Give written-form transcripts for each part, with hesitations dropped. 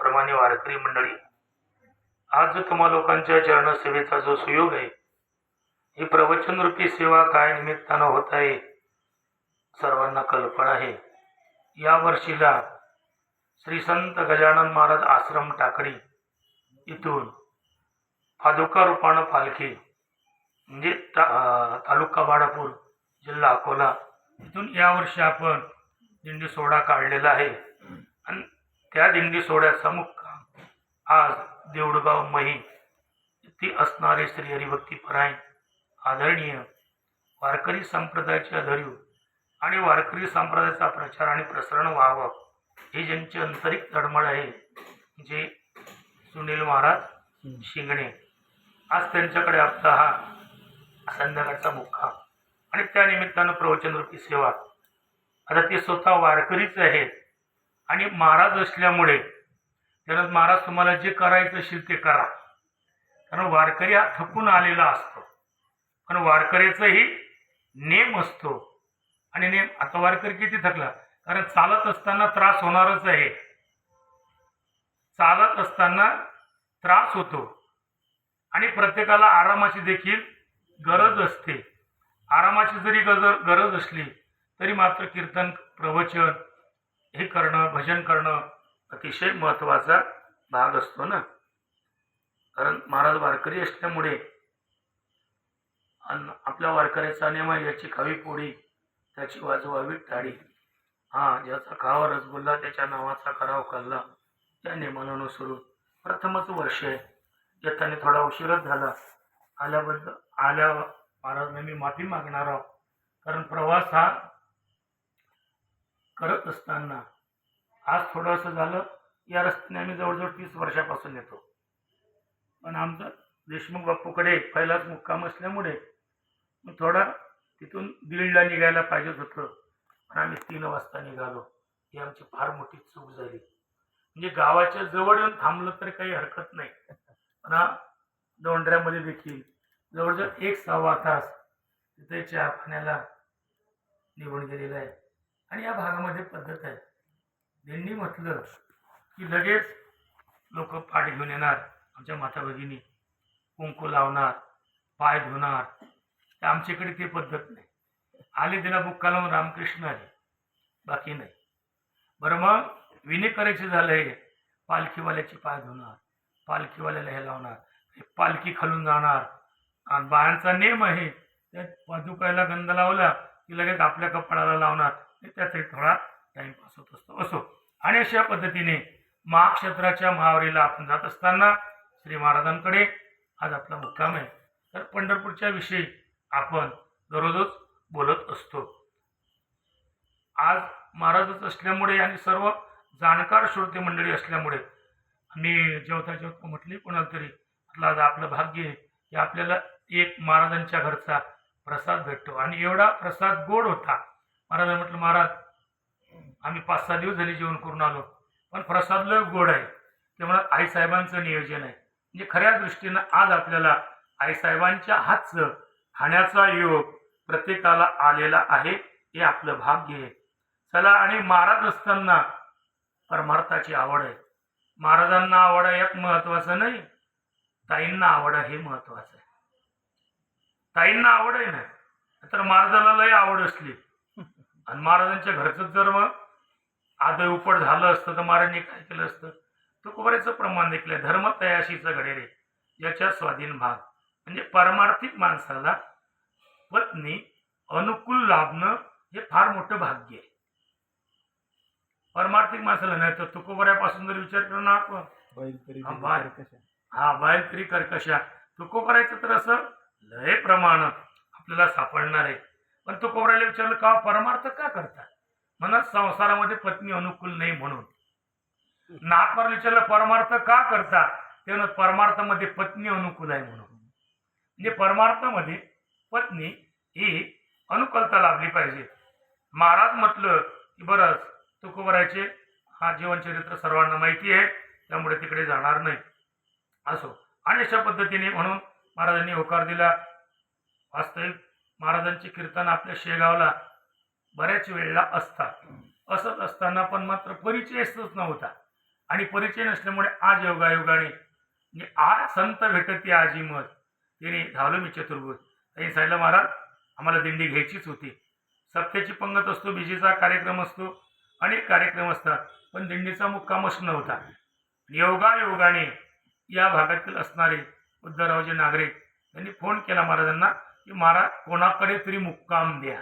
सर्वांनी वारकरी मंडळी, आज जो तुम्हा लोकांच्या चरणसेवेचा जो सुयोग आहे, ही प्रवचन रूपी सेवा काय निमित्तानं होत आहे सर्वांना कल्पना आहे. या वर्षीला श्री संत गजानन महाराज आश्रम टाकडी इथून पादुका रूपानं पालखी म्हणजे तालुका बाळापूर जिल्हा अकोला इथून यावर्षी आपण दिंडी सोहळा काढलेला आहे. आणि त्या दिंडी सोहळ्याचा मुक्काम आज देऊळगाव मही ती असणारे श्री हरिभक्तीपरायण आदरणीय वारकरी संप्रदायाचे आधारीव आणि वारकरी संप्रदायाचा प्रचार आणि प्रसरण व्हावं हे ज्यांचे आंतरिक तळमळ आहे, जे सुनील महाराज शिंगणे, आज त्यांच्याकडे आपला हा संध्याकाळचा मुक्काम आणि त्या निमित्तानं प्रवचनरूपी सेवा. आता ते स्वतः वारकरीच आहेत आणि महाराज असल्यामुळे त्यानं महाराज तुम्हाला जे करायचं असेल ते करा, कारण वारकरी हा थकून आलेला असतो. पण वारकरीचाही नेम असतो आणि नेम आता वारकरी किती थकला, कारण चालत असताना त्रास होणारच आहे. चालत असताना त्रास होतो आणि प्रत्येकाला आरामाची देखील गरज असते. आरामाची जरी गरज असली तरी मात्र कीर्तन प्रवचन हे करणं, भजन करणं अतिशय महत्त्वाचा भाग असतो ना. कारण महाराज वारकरी असल्यामुळे आपल्या वारकऱ्याचा नियम आहे, याची खावी पोळी त्याची वाजवावी टाळी. ज्याचा खावा रसगुल्ला त्याच्या नावाचा करावा कल्ला. त्या नियमानं अनुसरून प्रथमच वर्ष आहे, येताना थोडा उशीरच झाला. आल्या महाराजांना मी माफी मागणार आहोत, कारण प्रवास हा करत असताना आज थोडंसं झालं. या रस्त्याने आम्ही जवळजवळ 30 वर्षापासून येतो, पण आमचा देशमुख बापूकडे पहिलाच मुक्काम असल्यामुळे थोडा तिथून 1:30ला निघायला पाहिजेत होतं, पण आम्ही 3 वाजता निघालो. ही आमची फार मोठी चूक झाली. म्हणजे गावाच्या जवळ येऊन थांबलं तर काही हरकत नाही, पण दोंडऱ्यामध्ये देखील जवळजवळ 1-1.25 तास तिथे चहा पाण्याला निघून गेलेला आहे. आणि या भागामध्ये पद्धत आहे, दिंडी म्हटलं की लगेच लोक पाठ घेऊन येणार. आमच्या माता भगिनी कुंकू लावणार, पाय धुणार. तर आमच्याकडे ती पद्धत नाही. आले दिला बुक्का लावून रामकृष्ण आले, बाकी नाही. बरं, मग विने करायचे झाले, पालखीवाल्याचे पाय धुणार, पालखीवाल्याला हे लावणार, पालखी खालून जाणार. आणि बायांचा नेम आहे, त्या पादुकाला गंध लावला की लगेच आपल्या कपाळाला लावणार. त्याचा थोडा टाइमपास होत असतो. असो, आणि अशा पद्धतीने महाक्षेत्राच्या महावारीला आपण जात असताना श्री महाराजांकडे आज आपला मुक्काम आहे. तर पंढरपूरच्या विषयी आपण दररोजच बोलत असतो. आज महाराजच असल्यामुळे आणि सर्व जाणकार श्रोते मंडळी असल्यामुळे आम्ही जेवता म्हटले कोणाला तरी म्हटलं आज आपलं भाग्य आहे की आपल्याला एक महाराजांच्या घरचा प्रसाद भेटतो. आणि एवढा प्रसाद गोड होता. महाराज म्हटलं, महाराज आम्ही 5-6 दिवस झाले जेवण करून आलो, पण प्रसाद लय गोड आहे. ते म्हणत आईसाहेबांचं नियोजन आहे. म्हणजे खऱ्या दृष्टीनं आज आपल्याला आईसाहेबांच्या हातचं खाण्याचा योग प्रत्येकाला आलेला आहे. हे आपलं भाग्य आहे. चला, आणि महाराज असताना परमार्थाची आवड आहे. महाराजांना आवड आहे एक महत्वाचं नाही, ताईंना आवड आहे हे महत्वाचं आहे. ताईंना आवड आहे ना, तर महाराजाला लय आवड असली आणि महाराजांच्या घरचं जर मग आदर उपट झालं असतं तर महाराजांनी काय केलं असतं. तुकोबाऱ्याचं प्रमाण देखील आहे, धर्म तयाशीचं घडेरे याच्या स्वाधीन भाग. म्हणजे परमार्थिक माणसाला पत्नी अनुकूल लाभणं हे फार मोठं भाग्य आहे. परमार्थिक माणसाला नाही तर तुकोबाऱ्यापासून जर विचार करू ना आपण, बाहेर तरी कर्कशा. तुकोबाऱ्याचं तर असं लय प्रमाण आपल्याला सापडणार आहे. पण तुकोबाऱ्याला विचारलं का परमार्थ का करतात, म्हणत संसारामध्ये पत्नी अनुकूल नाही म्हणून. नागपूर विचारलं परमार्थ का करतात, ते म्हणत परमार्थामध्ये पत्नी अनुकूल आहे म्हणून. म्हणजे परमार्थामध्ये पत्नी ही अनुकूलता लाभली पाहिजे. महाराज म्हटलं की बरंच तुकोबाऱ्याचे हा जीवनचरित्र सर्वांना माहिती आहे, त्यामुळे तिकडे जाणार नाही. असो, आणि अशा पद्धतीने म्हणून महाराजांनी होकार दिला. वास्तविक महाराजांचे कीर्तन आपल्या शेगावला बऱ्याच वेळेला असतात. असत असताना पण मात्र परिचयच नव्हता. आणि परिचय नसल्यामुळे आज योगायोगाने म्हणजे आज संत भेटती आजी मत तिने धावलो मी चतुर्भुज. त्यांनी सांगितलं महाराज आम्हाला दिंडी घ्यायचीच होती. सप्त्याची पंगत असतो, बिजेचा कार्यक्रम असतो, अनेक कार्यक्रम असतात, पण दिंडीचा मुक्कामच नव्हता. योगायोगाने या भागातील असणारे उद्धवरावजी नागरे त्यांनी फोन केला महाराजांना की महाराज कोणाकडे तरी मुक्काम द्या.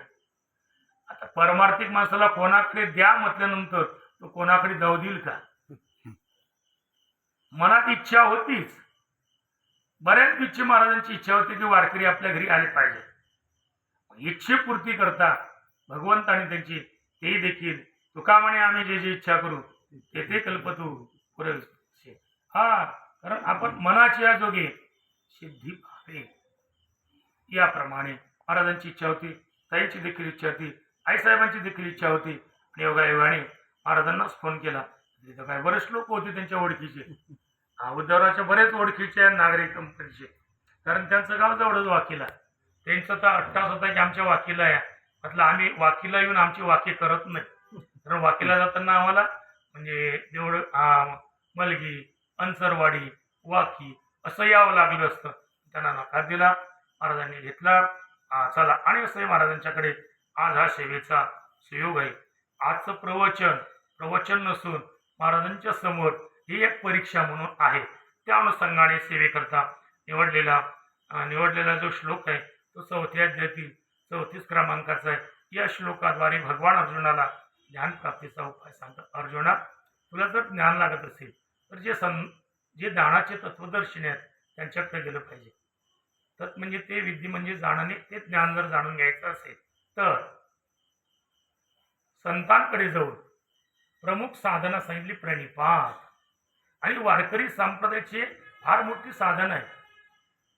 आता परमार्थिक माणसाला कोणाकडे द्या म्हटल्यानंतर तो कोणाकडे जाऊ देईल का? मनात इच्छा होतीच. बऱ्याच दिवशी महाराजांची इच्छा होती की वारकरी आपल्या घरी आले पाहिजे. इच्छेपूर्ती करता भगवंताने त्यांची ते देखील तुका म्हणे आम्ही जे जे इच्छा करू ते ते कल्पतू पुरविसे. हा, कारण आपण मनाच्या जोगे सिद्धी पावे याप्रमाणे महाराजांची इच्छा होती, ताईची देखील इच्छा होती, आईसाहेबांची देखील इच्छा होती. आणि योगायोगाने महाराजांनाच फोन केला. तिथं काय बरेच लोक होते त्यांच्या ओळखीचे, उद्धवराच्या बरेच ओळखीचे नागरिक कंपनीचे, कारण त्यांचं गाव जवळच वाकीला. त्यांचं तर अट्टास होता की आमच्या वाकीला या. म्हटलं आम्ही वाकीला येऊन आमची वाकी करत नाही, कारण वाकीला जाताना आम्हाला म्हणजे तेवढं मलगी, अंसरवाडी, वाकी असं यावं लागलं असतं. त्यांना नकार दिला. महाराजांनी घेतला. चला आणि असंही महाराजांच्याकडे आज हा सेवेचा सुयोग आहे. आजचं प्रवचन नसून महाराजांच्या समोर ही एक परीक्षा म्हणून आहे. त्या अनुषंगाने सेवेकरता निवडलेला जो श्लोक आहे तो 4थ्या अध्यायातील 34 क्रमांकाचा आहे. या श्लोकाद्वारे भगवान अर्जुनाला ज्ञान प्राप्तीचा उपाय सांगतात. अर्जुना, तुला जर ज्ञान लागत असेल तर जे ज्ञानाचे तत्वदर्शिनी आहेत त्यांच्याकडे गेलं पाहिजे. तत् म्हणजे ते विद्या म्हणजे जाणणे, ते ज्ञान जर जाणून घ्यायचं असेल तर संतांकडे जाऊन प्रमुख साधना सांगितली प्रणिपात. आणि वारकरी संप्रदायाची फार मोठी साधन आहे.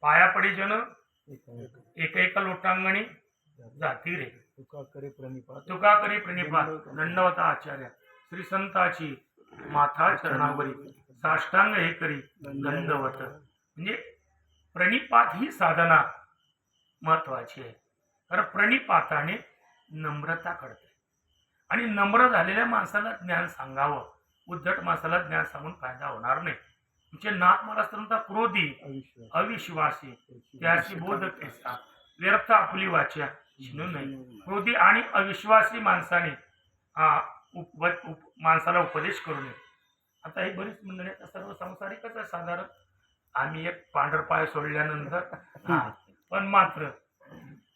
पाया पडी जन एका लोटांगणी जाती रे, तुका करी प्रणिपात दंडवता आचार्य श्री संताची माथा चरणावरी साष्टांग हे करी दंडवत. म्हणजे प्रणिपात ही साधना महत्वाची आहे. कारण प्रणिपाताने नम्रता कळते आणि नम्र झालेल्या माणसाला ज्ञान सांगावं. उद्धट माणसाला ज्ञान सांगून फायदा होणार नाही. म्हणजे नाथ महाराज क्रोधी अविश्वासी त्याची बोध केसा व्यर्थ आपली वाचा शिनू नाही. क्रोधी आणि अविश्वासी माणसाने माणसाला उपदेश करू नये. आता ही बरीच मंडळी आता सर्व संसारिकच आहे साधारण. आम्ही एक पांढरपाय सोडल्यानंतर पण मात्र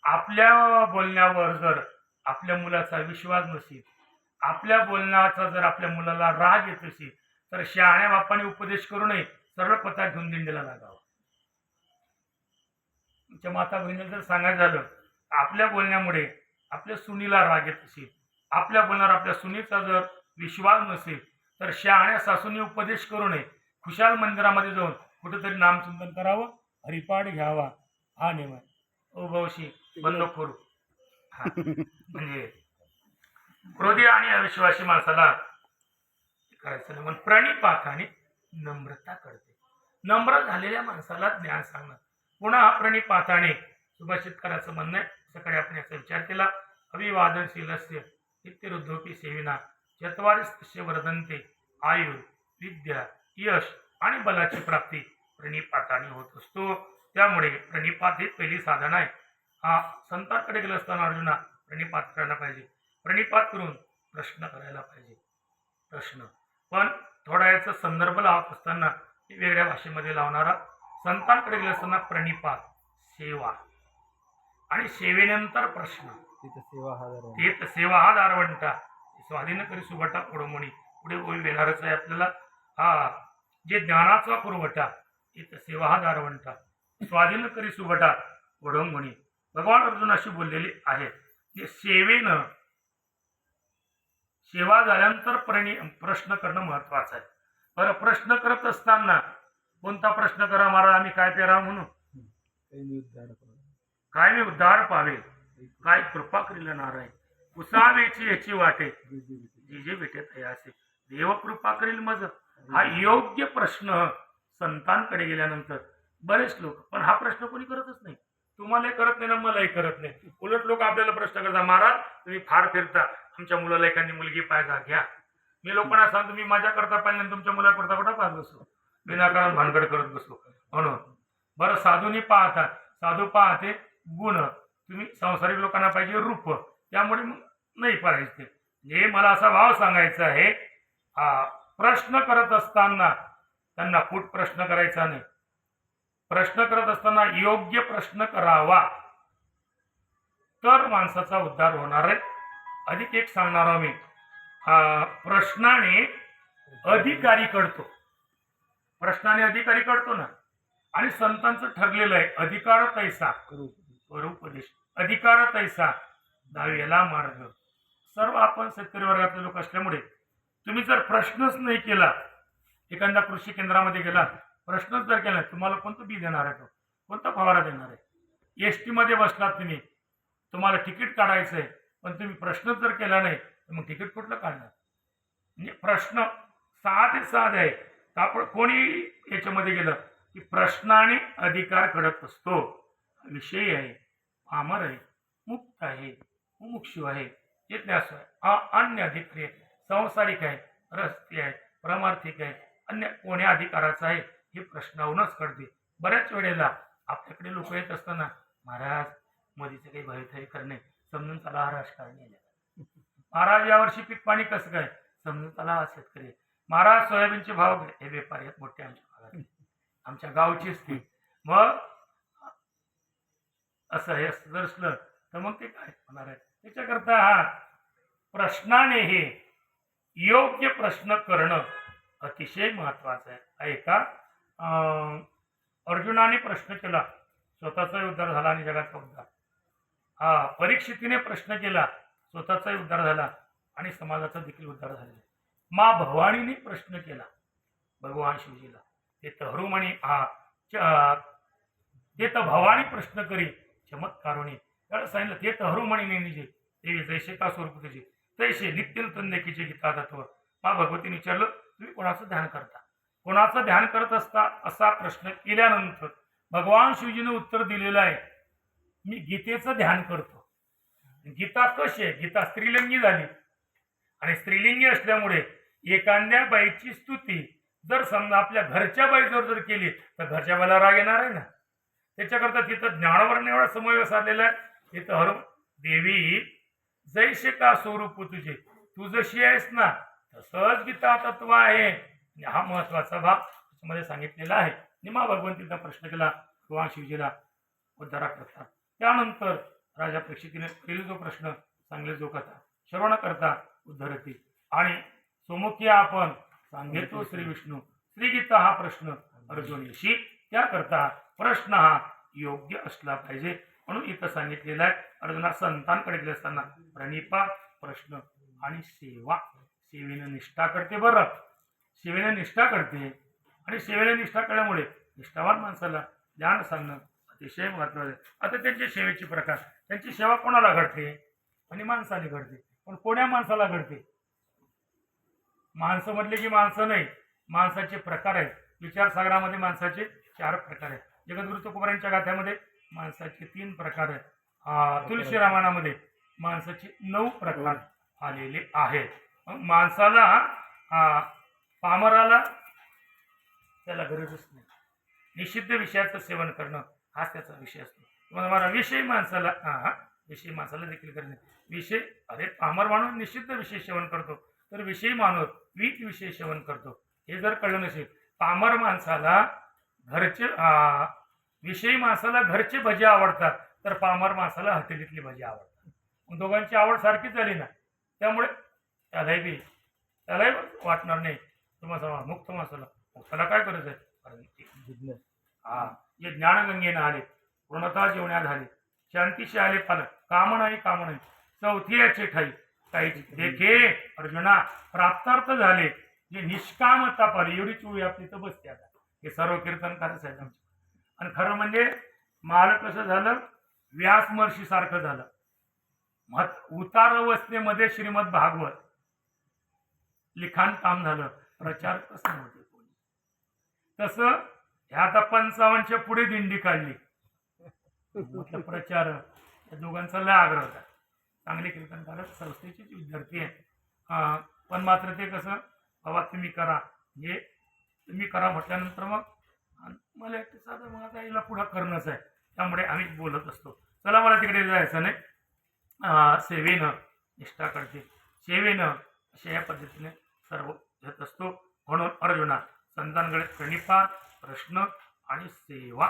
आपल्या बोलण्यावर जर आपल्या मुलाचा विश्वास नसेल, आपल्या बोलण्याचा जर आपल्या मुलाला राग येत असेल तर शहाण्या बापाने उपदेश करू नये, सरळ पता घेऊन दिंडीला लागावं. तुमच्या माता बहिणीला जर सांगायचं झालं आपल्या बोलण्यामुळे आपल्या सुनीला राग येत असेल, आपल्या बोलण्यावर आपल्या सुनीचा जर विश्वास नसेल तर शहाण्या सासूने उपदेश करू नये. खुशाल मंदिरामध्ये जाऊन कुठेतरी नामचिंतन करावं, हरिपाठ घ्यावा. हा नेम आहे. ओ भाऊशी बंद करू. म्हणजे क्रोधी आणि अविश्वासी माणसाला करायचं नाही. म्हणून प्रणिपाताने नम्रता कळते. नम्र झालेल्या माणसाला ज्ञान सांगणं. पुन्हा हा प्रणिपाताने सुभाषितकराचं म्हणणं आहे. सकाळी आपण याचा विचार केला. अभिवादनशीलस्य नित्यरुद्धोपी सेविना चत्वारिस्तस्य वर्धन्ते आयु विद्या यश आणि बलाची प्राप्ती प्रणिपाताने होत असतो. त्यामुळे प्रणिपात ही पहिली साधना आहे. संतांकडे गेलं असताना अर्जुना प्रणिपात करायला पाहिजे. प्रणिपात करून प्रश्न करायला पाहिजे. प्रश्न पण थोडा याचा संदर्भ लावत असताना वेगळ्या भाषेमध्ये लावणारा. संतांकडे गेलं असताना प्रणिपात सेवा आणि सेवेनंतर प्रश्न. सेवा हा दारवंटा स्वाधीन करी सुभटा पुढमणी. पुढे ओळी येणारच आहे आपल्याला. जे ज्ञानाचा पुरवठा तिथं सेवा हा दारवंटा स्वाधीन करी सुभटा पुढमणी. भगवान अर्जुनाशी बोललेले आहेत. जे सेवेनं सेवा झाल्यानंतर प्रश्न करणं महत्वाचं आहे. बरं, प्रश्न करत असताना कोणता प्रश्न करा महाराज आम्ही काय पेरा म्हणून, काय मी उद्धार पावे, काय कृपा करील नाराय, उसावेची याची वाटे जी जे भेटत आहे असे देव कृपा करील मज. हा योग्य प्रश्न संतांकडे गेल्यानंतर बरेच लोक, पण हा प्रश्न कोणी करतच नाही. तुम्हालाही करत नाही ना मलाही करत नाही. उलट लोक आपल्याला प्रश्न करतात महाराज तुम्ही फार फिरता, आमच्या मुलाला एखादी मुलगी पाहिजे घ्या. मी लोकांना सांगतो मी माझ्या करता पाहिजे तुमच्या मुलाकरता कुठं पाहत बसू, विनाकारण भानगड करत बसू म्हणून. बरं, साधूनी पाहता, साधू पाहते गुण, तुम्ही संसारिक लोकांना पाहिजे रूप, त्यामुळे मग नाही पाहायचे. हे मला असा भाव सांगायचा आहे, प्रश्न करत असताना त्यांना फूट प्रश्न करायचा नाही. प्रश्न करत असताना योग्य प्रश्न करावा, तर माणसाचा उद्धार होणार आहे. अधिक एक सांगणार मी, प्रश्नाने अधिकारी कळतो, प्रश्नाने अधिकारी कळतो ना. आणि संतांचं ठरलेलं आहे, अधिकार तैसा उपदेश, अधिकार तैसा दहावेला मार्ग. सर्व आपण शेतकरी वर्गातले लोक असल्यामुळे तुम्ही जर प्रश्नच नाही केला, एखाद्या कृषी केंद्रामध्ये गेला, प्रश्नच जर केला, तुम्हाला कोणतं बी देणार आहे, तो कोणता फवारा देणार आहे. एसटी मध्ये बसलात तुम्ही, तुम्हाला तिकीट काढायचं आहे, पण तुम्ही प्रश्नच जर केला नाही तर मग तिकीट कुठलं काढणार. म्हणजे प्रश्न साधे आहे. आपण कोणी याच्यामध्ये गेलं की प्रश्नाने अधिकार घडत असतो. विषयी आहे, पामर आहे, मुक्त आहे, मुमुक्षु आहे, जिज्ञासू आहे, अन्य अधिकारी आहे, संसारिक आहे, रस्ते आहे, परमार्थिक आहे, अन्य कोण्या अधिकाराचा आहे, हे प्रश्नावरूनच कळते. बऱ्याच वेळेला आपल्याकडे लोक येत असताना, महाराज मोदीचे काही भयथाई करणे, समजून त्याला हा राजकारणी आहे. महाराज यावर्षी पीक पाणी कसं काय, समजून त्याला हा शेतकरी. महाराज सोयाबीनचे भाव, हे व्यापारी आहेत मोठे आमच्या भागात, आमच्या गावचीच ती. मग असं हे जर असलं तर मग ते काय होणार आहे. त्याच्याकरता हा प्रश्नाने हे योग्य प्रश्न करणं अतिशय महत्वाचं आहे. का अर्जुनाने प्रश्न केला, स्वतःचा उद्धार झाला आणि जगाचा उद्धार. परीक्षितीने प्रश्न केला, स्वतःचाही उद्धार झाला आणि समाजाचा देखील उद्धार झालेला. मा भवानीने प्रश्न केला भगवान शिवजीला, ते तहरूमणी ते तर भवानी प्रश्न करी चमत्कारोनी. त्याला सांगितलं ते तहरूमणीने निजे देवी जैसे का स्वरूप तुझे तैसे नित्य तंदेकीचे गीता तत्व. मा भगवतीने विचारलं, तुम्ही कोणाचं ध्यान करता, कोणाचं ध्यान करत असता, असा प्रश्न केल्यानंतर भगवान शिवजीने उत्तर दिलेलं आहे, मी गीतेचं ध्यान करतो. गीता कशी आहे, गीता स्त्रीलिंगी झाली आणि स्त्रीलिंगी असल्यामुळे एखाद्या बाईची स्तुती जर समजा आपल्या घरच्या बाईजवळ जर केली तर घरच्या बाईला राग येणार आहे ना. त्याच्याकरता तिथं ज्ञानवर्ण एवढा समन्वय साधलेला आहे. तिथं हर देवी जैसे का स्वरूप तुझे, तू जशी आहेस ना तसंच गीता तत्व आहे. हा महत्वाचा भाग त्याच्यामध्ये सांगितलेला आहे. निमा भगवंतीचा प्रश्न केला भगवान शिवजीला उद्धारा करता. त्यानंतर राजा परीक्षितीने केले जो प्रश्न सांगले जो कथा श्रवण करता उद्धरती आणि सोमुखी आपण सांगेतो श्री विष्णू श्री गीता. हा प्रश्न अर्जुनीशी त्याकरता प्रश्न हा योग्य असला पाहिजे म्हणून इथं सांगितलेला आहे. अर्जुना संतांकडे गेले असताना प्रणिपा प्रश्न आणि सेवा, सेवेने निष्ठा करते. बरं, सेवेने निष्ठा करते आणि सेवेने निष्ठा केल्यामुळे निष्ठावान माणसाला ज्ञान सांगणं अतिशय महत्वाचं आहे. आता त्यांच्या सेवेचे प्रकार, त्यांची सेवा कोणाला घडते आणि माणसाने घडते. पण कोण्या माणसाला घडते? माणसं म्हटले की माणसं नाही, माणसाचे प्रकार आहेत. विचारसागरामध्ये माणसाचे 4 प्रकार आहेत. जगद्गुरु तुकोबारायांच्या गाथ्यामध्ये माणसाचे 3 प्रकार आहेत. तुलसी रामायणामध्ये माणसाचे 9 प्रकार आलेले आहेत. माणसाला पामराला त्याला गरजच नाही. निषिद्ध विषयाचं सेवन करणं हाच त्याचा विषय असतो. मला विषय माणसाला विषय माणसाला देखील करणे विषय. अरे पामर माणूस निषिद्ध विषय सेवन करतो तर विषयी माणूस वीत विषय सेवन करतो. हे जर कळलं नसेल, पामर माणसाला घरचे विषयी माणसाला घरचे भजी आवडतात तर पामर माणसाला हॉटेलीतली भजी आवडतात. दोघांची आवड सारखीच झाली ना, त्यामुळे त्यालाही वाटणार नाही तुम्हाला मुक्त माणसाला. त्याला काय करायचं आहे? जे ज्ञानगंगेनं आले, पूर्णता जेवण्यात आले, शांतीशी आले पालक, काम नाही चौथी याचे ठाई काही देखे अर्जुना प्राप्तार्थ झाले, जे निष्कामता पाली. एवढी चुळी आपली तर बसते. आता हे सर्व कीर्तनकारच आहेत आमचे. आणि खरं म्हणजे माल कसं झालं, व्यास महर्षी सारखं झालं. उतार अवस्थेमध्ये श्रीमद भागवत लिखाण काम झालं, प्रचार कसं नव्हते कोणी. तसं ह्या आता 55च्या पुढे दिंडी काढली, म्हटलं प्रचार. या दोघांचा लय आग्रह होता. चांगले कीर्तनकारक संस्थेचे विद्यार्थी आहेत. पण मात्र ते कसं, बाबा तुम्ही करा, हे तुम्ही करा म्हटल्यानंतर मग मला एकटं साधं मग आता हिला पुढं करणंच आहे, त्यामुळे आम्ही बोलत असतो. चला मला तिकडे जायचं नाही. सेवेनं निष्ठा करते, सेवेनं अशा या पद्धतीने सर्व घेत असतो. म्हणून अर्जुना संतांकडे प्रणिपात, प्रश्न आणि सेवा,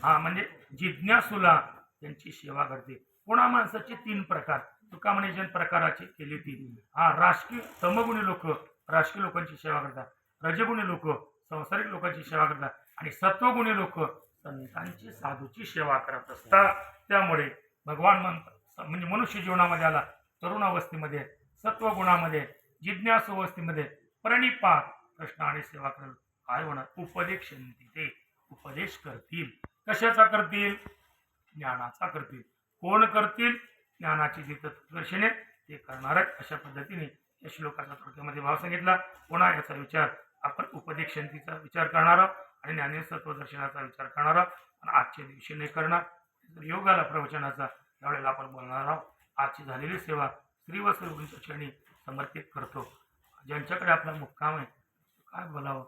हा म्हणजे जिज्ञासूला त्यांची सेवा करते. कोणा माणसाचे 3 प्रकार तुका म्हणे प्रकाराचे केले 3. राजकीय तमगुणी लोक राजकीय लोकांची सेवा करतात, रजगुणी लोक संसारिक लोकांची सेवा करतात आणि सत्वगुणी लोक संतांची साधूची सेवा करत असतात. त्यामुळे भगवान म्हणजे मनुष्य जीवनामध्ये आला, तरुण अवस्थेमध्ये, सत्वगुणामध्ये, जिज्ञासू अवस्थेमध्ये प्रणिपात, प्रश्न आणि सेवा करेल. काय होणार? उपदेशंती, ते उपदेश करतील. कशाचा करतील? ज्ञानाचा करतील. कोण करतील? ज्ञानाची जी तत्वदर्शने ते करणार आहेत. अशा पद्धतीने या श्लोकाचा थोडक्यामध्ये भाव सांगितला. पुन्हा याचा विचार आपण उपदेशंतीचा विचार करणार आहोत आणि ज्ञानेश्वर दर्शनाचा विचार करणार आहोत. आणि आजच्या दिवशी नाही करणार, योगाला प्रवचनाचा त्यावेळेला आपण बोलणार आहोत. आजची झालेली सेवा श्री व श्रीगुरूंच्या चरणी समर्पित करतो. ज्यांच्याकडे आपला मुक्काम आहे काय बोलावं,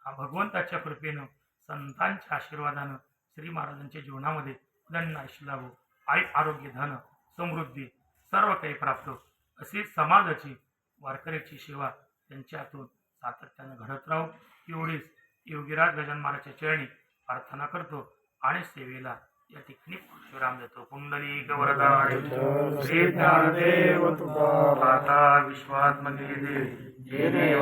भगवंताच्या कृपेनं संतांच्या आशीर्वादानं श्री महाराजांच्या जीवनामध्ये दंड आयुष्य लाभो, आरोग्य, धन, समृद्धी सर्व काही प्राप्त, अशी समाजाची वारकऱ्याची सेवा त्यांच्या हातून सातत्यानं घडत राहू, एवढीच योगीराज गजानन महाराजच्या चरणी प्रार्थना करतो आणि सेवेला या ठिकाणी विराम देतो. पुंडलिक वरदा श्री ज्ञानदेव तुका विश्वात्मके देवी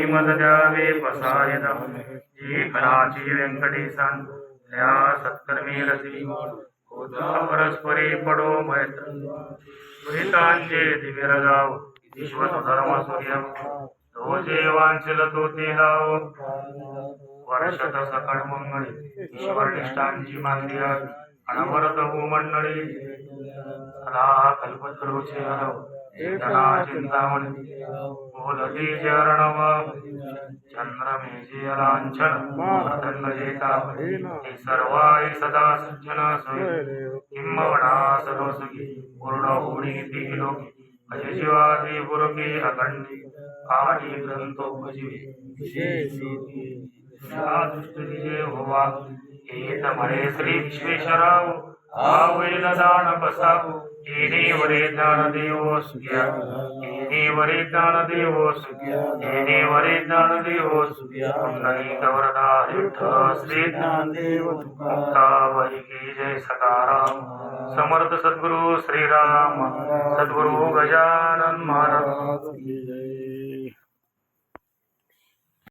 मद द्यावे पसाय जे कलाची व्यंकटेशान या सत्कर्मी रसी परस्परे पडो मैत्र दुरितांचे दिव्य जाव विश्व धर्म सूर्य तो जे वांचल तो ते लाव वर्षत सकळ मंगळी ईश्वर निष्ठांची मांदिया अनवरत हो मंडळी सदा कल्पतरूचे हरव जना चिंतामणी बोलती जरणव चंद्र मेजे लांछन मदन जेता हे सर्वाई सदा सज्जन सोय किंबवडा सरोसुगी पूर्ण होणी ती लोकी अजय शिवादी गुरुकी अखंडी आठी ग्रंथोपजीवी दुष्ट विजय होवा हेत म्हणे श्री विश्वेश्वराव आवैल दान बसावो येणे वरे दान देवो सुग्या येणे वरे दान देवो सुग्या येणे वरे दान देवो सुग्या पुंडली गौरदा विठ्ठ श्री ज्ञानदेव तुका वही की जय सकाराम समर्थ सद्गुरु श्रीराम सद्गुरु गजानन महाराज की जय.